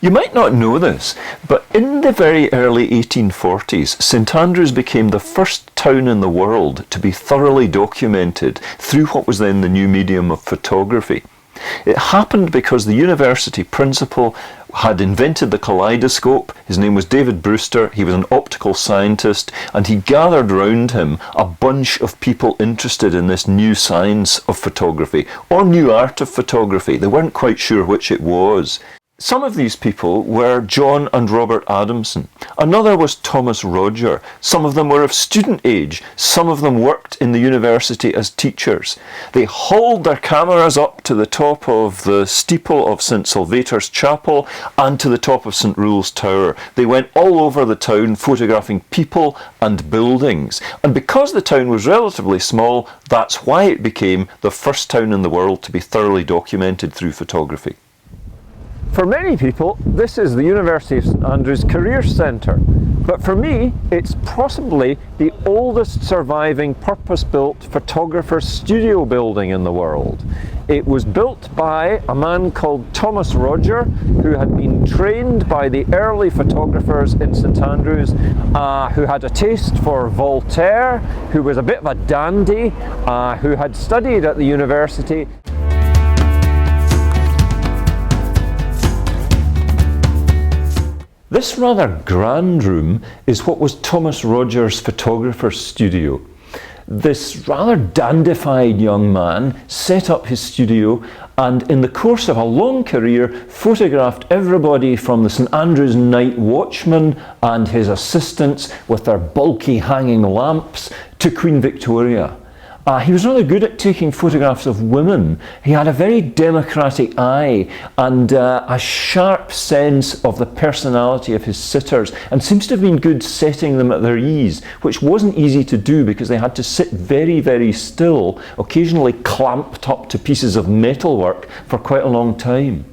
You might not know this, but in the very early 1840s, St Andrews became the first town in the world to be thoroughly documented through what was then the new medium of photography. It happened because the university principal had invented the kaleidoscope. His name was David Brewster. He was an optical scientist, and he gathered round him a bunch of people interested in this new science of photography, or new art of photography. They weren't quite sure which it was. Some of these people were John and Robert Adamson. Another was Thomas Roger. Some of them were of student age. Some of them worked in the university as teachers. They hauled their cameras up to the top of the steeple of St Salvator's Chapel and to the top of St Rule's Tower. They went all over the town photographing people and buildings. And because the town was relatively small, that's why it became the first town in the world to be thoroughly documented through photography. For many people, this is the University of St Andrews Career Centre, but for me, it's possibly the oldest surviving purpose-built photographer's studio building in the world. It was built by a man called Thomas Roger, who had been trained by the early photographers in St Andrews, who had a taste for Voltaire, who was a bit of a dandy, who had studied at the university. This rather grand room is what was Thomas Roger's photographer's studio. This rather dandified young man set up his studio and in the course of a long career photographed everybody from the St Andrews night watchman and his assistants with their bulky hanging lamps to Queen Victoria. He was rather good at taking photographs of women. He had a very democratic eye and a sharp sense of the personality of his sitters, and seems to have been good setting them at their ease, which wasn't easy to do because they had to sit very, very still, occasionally clamped up to pieces of metalwork for quite a long time.